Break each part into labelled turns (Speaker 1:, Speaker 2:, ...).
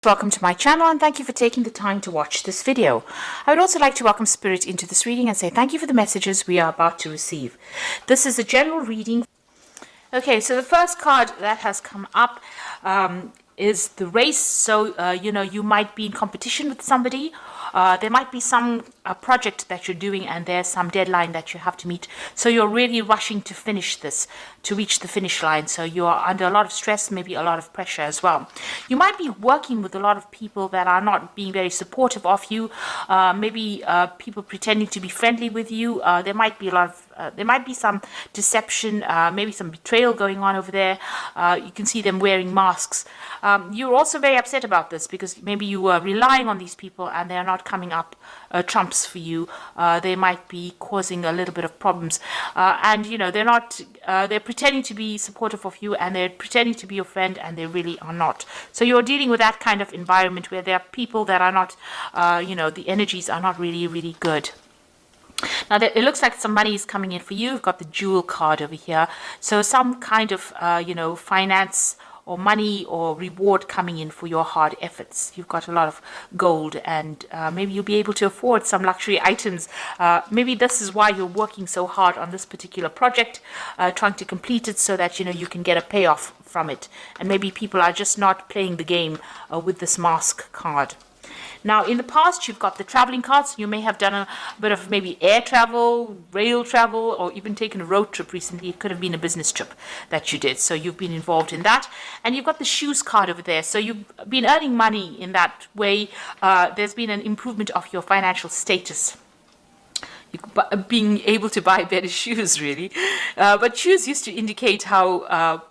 Speaker 1: Welcome to my channel and thank you for taking the time to watch this video. I would also like to welcome Spirit into this reading and say thank you for the messages we are about to receive. This is a general reading. Okay, so the first card that has come up is the race. So, you might be in competition with somebody. There might be some project that you're doing and there's some deadline that you have to meet. So you're really rushing to finish this, to reach the finish line. So you are under a lot of stress, maybe a lot of pressure as well. You might be working with a lot of people that are not being very supportive of you. Maybe people pretending to be friendly with you. There might be there might be some deception, maybe some betrayal going on over there. You can see them wearing masks. You're also very upset about this because maybe you were relying on these people and they're not coming up trumps for you. They might be causing a little bit of problems. And, they're pretending to be supportive of you and they're pretending to be your friend and they really are not. So you're dealing with that kind of environment where there are people that are not, the energies are not really, really good. Now, it looks like some money is coming in for you. You've got the Jewel card over here. So some kind of, finance or money or reward coming in for your hard efforts. You've got a lot of gold and maybe you'll be able to afford some luxury items. Maybe this is why you're working so hard on this particular project, trying to complete it so that, you can get a payoff from it. And maybe people are just not playing the game with this mask card. Now, in the past, you've got the traveling cards. You may have done a bit of maybe air travel, rail travel, or even taken a road trip recently. It could have been a business trip that you did. So you've been involved in that. And you've got the shoes card over there. So you've been earning money in that way. There's been an improvement of your financial status. Being able to buy better shoes, really. But shoes used to indicate how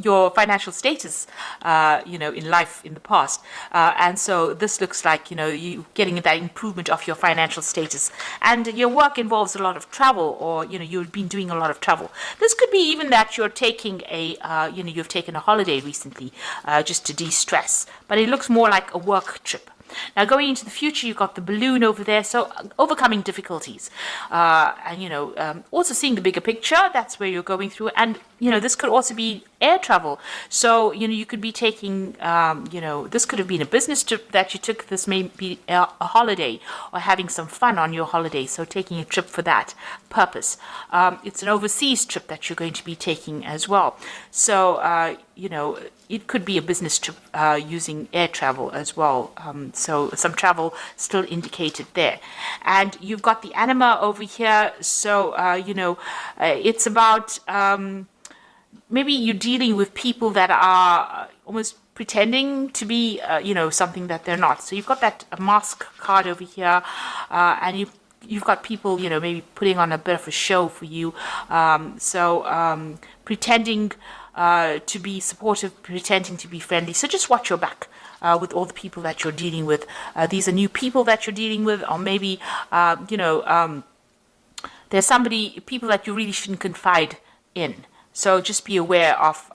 Speaker 1: your financial status, in life in the past. And so this looks like, you getting that improvement of your financial status. And your work involves a lot of travel or, you've been doing a lot of travel. This could be even that you're taking you've taken a holiday recently just to de-stress. But it looks more like a work trip. Now, going into the future, you've got the balloon over there, so overcoming difficulties. Also seeing the bigger picture, that's where you're going through. And, this could also be air travel. So, you could be taking, this could have been a business trip that you took. This may be a holiday or having some fun on your holiday. So taking a trip for that purpose. It's an overseas trip that you're going to be taking as well. So, it could be a business trip using air travel as well. So some travel still indicated there. And you've got the anima over here. So, it's about maybe you're dealing with people that are almost pretending to be, something that they're not. So you've got that mask card over here and you've got people, maybe putting on a bit of a show for you. Pretending to be supportive, pretending to be friendly. So just watch your back with all the people that you're dealing with. These are new people that you're dealing with, or maybe, there's people that you really shouldn't confide in. So just be aware of,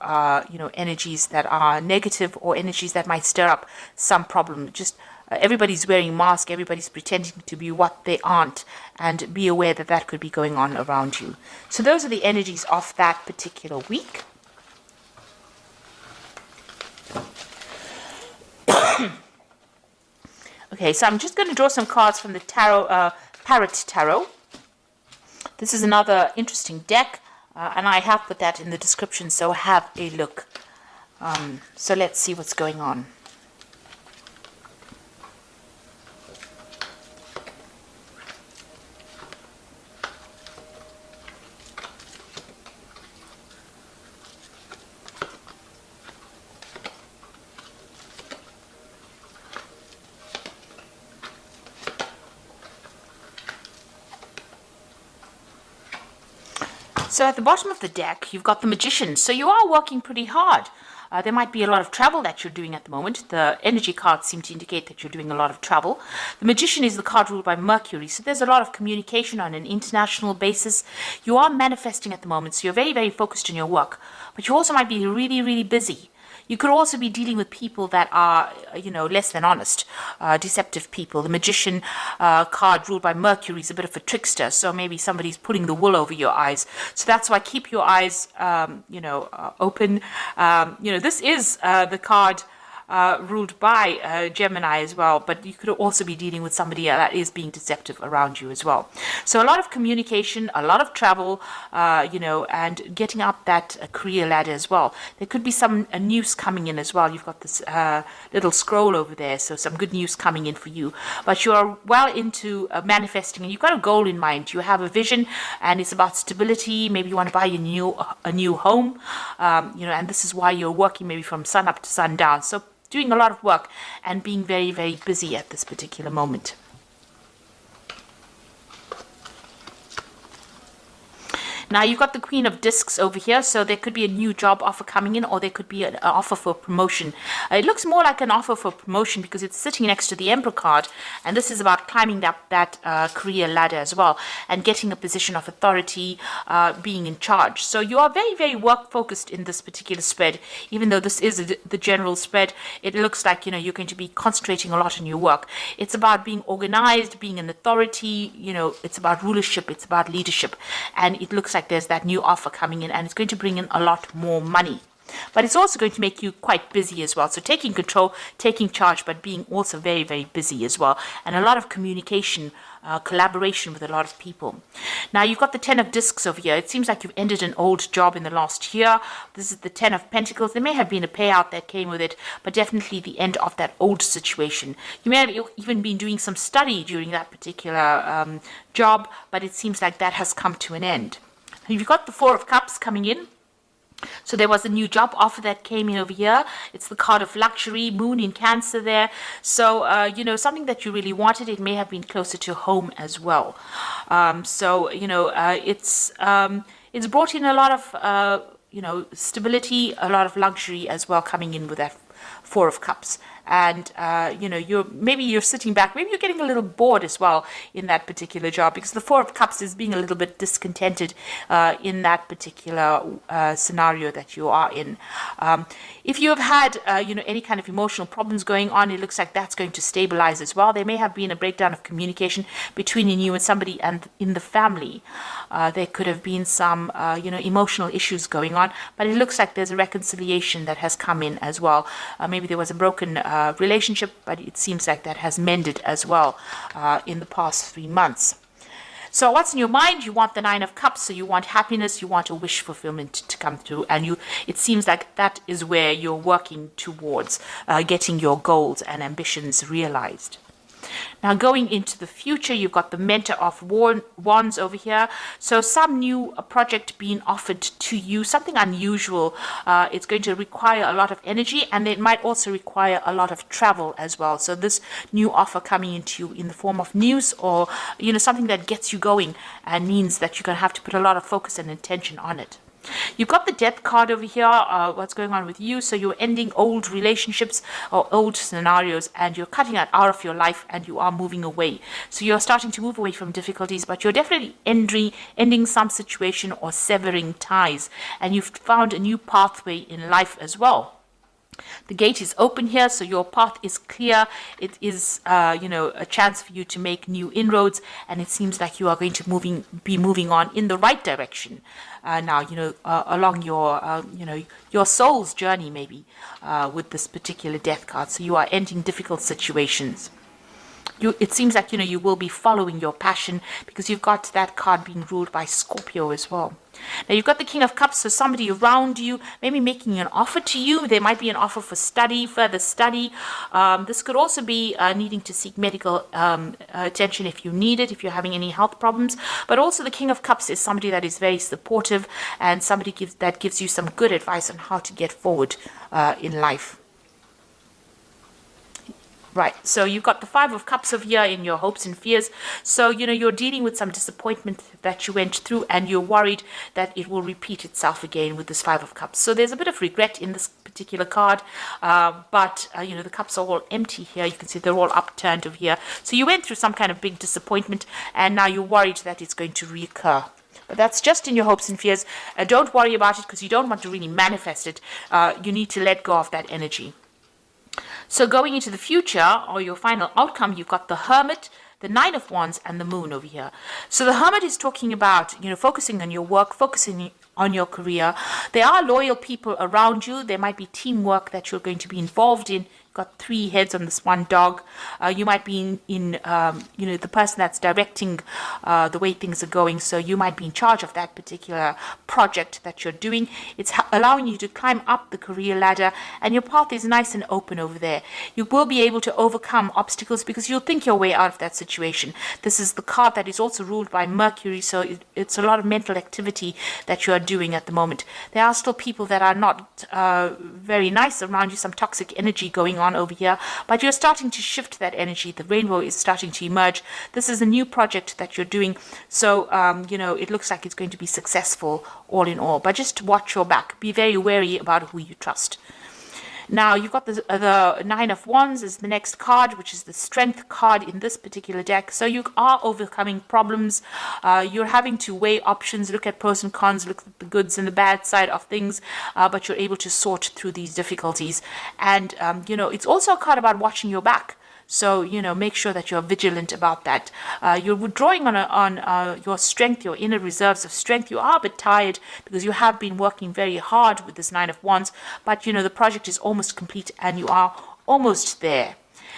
Speaker 1: energies that are negative or energies that might stir up some problem. Just everybody's wearing masks, everybody's pretending to be what they aren't, and be aware that that could be going on around you. So those are the energies of that particular week. Okay, so I'm just going to draw some cards from the tarot, Parrot Tarot. This is another interesting deck, and I have put that in the description, so have a look. So let's see what's going on. So at the bottom of the deck, you've got the Magician. So you are working pretty hard. There might be a lot of travel that you're doing at the moment. The energy cards seem to indicate that you're doing a lot of travel. The Magician is the card ruled by Mercury. So there's a lot of communication on an international basis. You are manifesting at the moment. So you're very, very focused on your work. But you also might be really, really busy. You could also be dealing with people that are, less than honest, deceptive people. The Magician card ruled by Mercury is a bit of a trickster, so maybe somebody's pulling the wool over your eyes. So that's why keep your eyes, open. This is the card ruled by Gemini as well, but you could also be dealing with somebody that is being deceptive around you as well. So a lot of communication, a lot of travel, and getting up that career ladder as well. There could be some news coming in as well. You've got this little scroll over there, so some good news coming in for you. But you are well into manifesting, and you've got a goal in mind. You have a vision, and it's about stability. Maybe you want to buy a new home, and this is why you're working maybe from sun up to sundown. So doing a lot of work and being very, very busy at this particular moment. Now you've got the Queen of Discs over here, so there could be a new job offer coming in, or there could be an offer for promotion. It looks more like an offer for promotion because it's sitting next to the Emperor card, and this is about climbing that career ladder as well, and getting a position of authority, being in charge. So you are very, very work focused in this particular spread. Even though this is the general spread, it looks like you're going to be concentrating a lot on your work. It's about being organized, being an authority. It's about rulership, it's about leadership, and it looks like there's that new offer coming in, and it's going to bring in a lot more money. But it's also going to make you quite busy as well. So taking control, taking charge, but being also very, very busy as well. And a lot of communication, collaboration with a lot of people. Now you've got the 10 of Discs over here. It seems like you've ended an old job in the last year. This is the 10 of Pentacles. There may have been a payout that came with it, but definitely the end of that old situation. You may have even been doing some study during that particular job, but it seems like that has come to an end. You've got the 4 of Cups coming in. So there was a new job offer that came in over here. It's the card of luxury, moon in Cancer there. So, something that you really wanted. It may have been closer to home as well. It's brought in a lot of, stability, a lot of luxury as well coming in with that 4 of Cups. And you're sitting back, maybe you're getting a little bored as well in that particular job, because the 4 of Cups is being a little bit discontented in that particular scenario that you are in. If you have had any kind of emotional problems going on, it looks like that's going to stabilize as well. There may have been a breakdown of communication between you and somebody and in the family. There could have been some emotional issues going on, but it looks like there's a reconciliation that has come in as well. Maybe there was a broken relationship, but it seems like that has mended as well in the past 3 months. So what's in your mind? You want the 9 of Cups, so you want happiness, you want a wish fulfillment to come through, and it seems like that is where you're working towards getting your goals and ambitions realized. Now going into the future, you've got the Mentor of Wands over here. So some new project being offered to you, something unusual. It's going to require a lot of energy, and it might also require a lot of travel as well. So this new offer coming into you in the form of news, or something that gets you going and means that you're going to have to put a lot of focus and attention on it. You've got the Death card over here, what's going on with you. So you're ending old relationships or old scenarios, and you're cutting that out of your life, and you are moving away. So you're starting to move away from difficulties, but you're definitely ending some situation or severing ties, and you've found a new pathway in life as well. The gate is open here, so your path is clear. It is, a chance for you to make new inroads, and it seems like you are going to be moving on in the right direction. Now, along your soul's journey, maybe, with this particular Death card. So you are ending difficult situations. It seems like, you will be following your passion, because you've got that card being ruled by Scorpio as well. Now you've got the King of Cups, so somebody around you maybe making an offer to you. There might be an offer for further study. This could also be needing to seek medical attention if you need it, if you're having any health problems. But also the King of Cups is somebody that is very supportive, and somebody that gives you some good advice on how to get forward in life. Right, so you've got the 5 of Cups over here in your hopes and fears. So, you're dealing with some disappointment that you went through, and you're worried that it will repeat itself again with this 5 of Cups. So there's a bit of regret in this particular card, but, the cups are all empty here. You can see they're all upturned over here. So you went through some kind of big disappointment, and now you're worried that it's going to reoccur. But that's just in your hopes and fears. Don't worry about it, because you don't want to really manifest it. You need to let go of that energy. So going into the future, or your final outcome, you've got the Hermit, the 9 of Wands, and the Moon over here. So the Hermit is talking about, focusing on your work, focusing on your career. There are loyal people around you. There might be teamwork that you're going to be involved in got 3 heads on this one dog. You might be the person that's directing the way things are going. So you might be in charge of that particular project that you're doing. It's allowing you to climb up the career ladder, and your path is nice and open over there. You will be able to overcome obstacles because you'll think your way out of that situation. This is the card that is also ruled by Mercury, so it's a lot of mental activity that you are doing at the moment. There are still people that are not very nice around you, some toxic energy going on over here, but you're starting to shift that energy. The rainbow is starting to emerge. This is a new project that you're doing, so it looks like it's going to be successful all in all, but just watch your back. Be very wary about who you trust. Now, you've got the Nine of Wands is the next card, which is the Strength card in this particular deck. So you are overcoming problems. You're having to weigh options, look at pros and cons, look at the goods and the bad side of things, but you're able to sort through these difficulties. And, it's also a card about watching your back. So, make sure that you're vigilant about that. You're withdrawing on your strength, your inner reserves of strength. You are a bit tired because you have been working very hard with this Nine of Wands, but, the project is almost complete and you are almost there.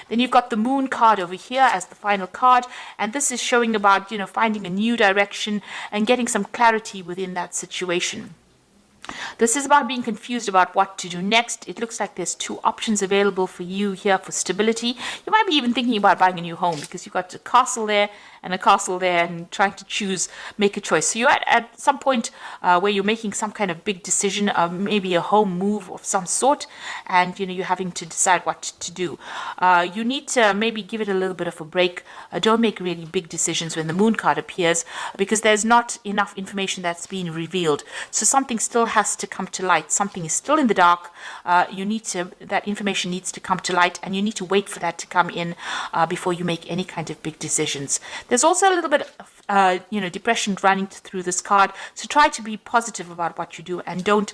Speaker 1: Then you've got the Moon card over here as the final card, and this is showing about, finding a new direction and getting some clarity within that situation. This is about being confused about what to do next. It looks like there's 2 options available for you here for stability. You might be even thinking about buying a new home because you've got a castle there and a castle there and trying to make a choice. So you're at some point where you're making some kind of big decision, maybe a home move of some sort, and you're having to decide what to do. You need to maybe give it a little bit of a break. Don't make really big decisions when the Moon card appears because there's not enough information that's being revealed. So something still has to come to light. Something is still in the dark. That information needs to come to light, and you need to wait for that to come in before you make any kind of big decisions. There's also a little bit of depression running through this card, so try to be positive about what you do and don't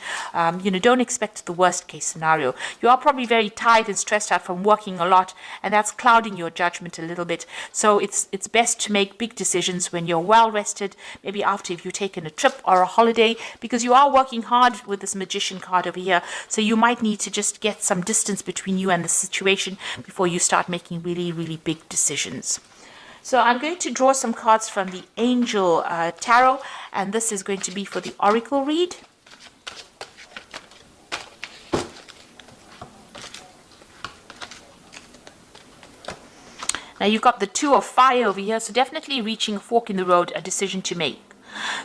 Speaker 1: expect the worst case scenario. You are probably very tired and stressed out from working a lot, and that's clouding your judgment a little bit. So it's best to make big decisions when you're well rested, maybe after if you've taken a trip or a holiday, because you are working hard with this Magician card over here. So you might need to just get some distance between you and the situation before you start making really, really big decisions. So I'm going to draw some cards from the Angel Tarot, and this is going to be for the Oracle read. Now you've got the Two of Fire over here, so definitely reaching a fork in the road, a decision to make.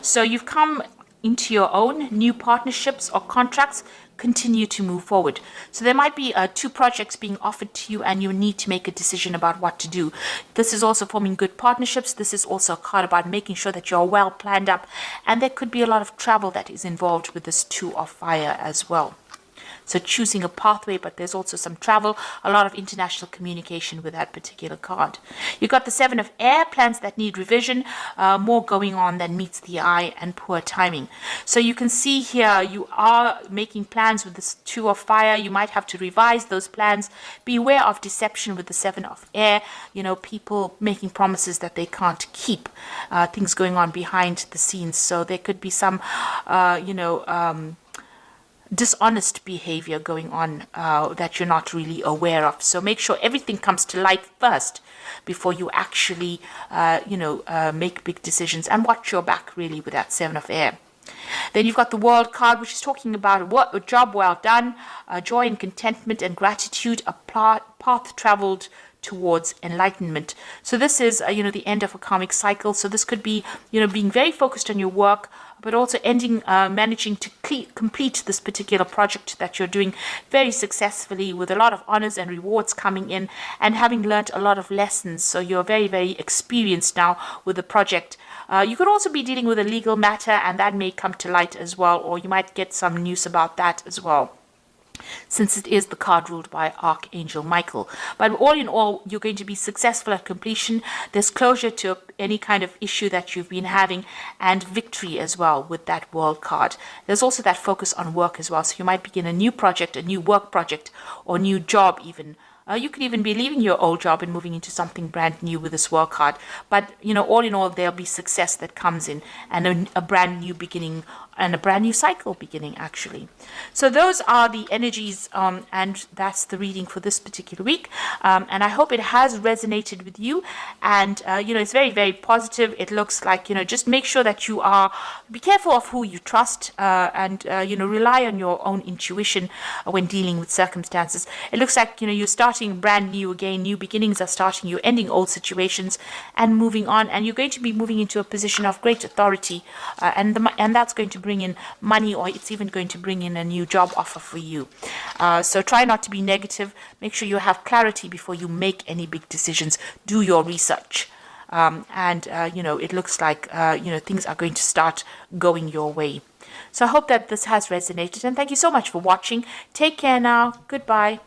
Speaker 1: So you've come into your own, new partnerships or contracts continue to move forward. So there might be 2 projects being offered to you and you need to make a decision about what to do. This is also forming good partnerships. This is also a card about making sure that you're well planned up, and there could be a lot of travel that is involved with this Two of Fire as well. So choosing a pathway, but there's also some travel, a lot of international communication with that particular card. You've got the Seven of Air, plans that need revision, more going on than meets the eye, and poor timing. So you can see here you are making plans with this Two of Fire. You might have to revise those plans. Beware of deception with the Seven of Air. People making promises that they can't keep. Things going on behind the scenes. So there could be some, dishonest behavior going on that you're not really aware of. So make sure everything comes to light first before you actually, make big decisions, and watch your back really with that Seven of Air. Then you've got the World card, which is talking about a job well done, joy and contentment and gratitude, a path traveled towards enlightenment. So this is, the end of a karmic cycle. So this could be, being very focused on your work, but also managing to complete this particular project that you're doing very successfully with a lot of honors and rewards coming in, and having learned a lot of lessons. So you're very, very experienced now with the project. You could also be dealing with a legal matter, and that may come to light as well, or you might get some news about that as well, since it is the card ruled by Archangel Michael. But all in all, you're going to be successful at completion. There's closure to any kind of issue that you've been having, and victory as well with that World card. There's also that focus on work as well. So you might begin a new project, a new work project, or new job even. You could even be leaving your old job and moving into something brand new with this World card. But, all in all, there'll be success that comes in, and a brand new beginning and a brand new cycle beginning, actually. So those are the energies, and that's the reading for this particular week. And I hope it has resonated with you. And it's very, very positive. It looks like, just make sure that be careful of who you trust, and rely on your own intuition when dealing with circumstances. It looks like, you're starting brand new again. New beginnings are starting. You're ending old situations and moving on. And you're going to be moving into a position of great authority, and that's going to bring in money, or it's even going to bring in a new job offer for you. So try not to be negative. Make sure you have clarity before you make any big decisions. Do your research. It looks like, things are going to start going your way. So I hope that this has resonated, and thank you so much for watching. Take care now. Goodbye.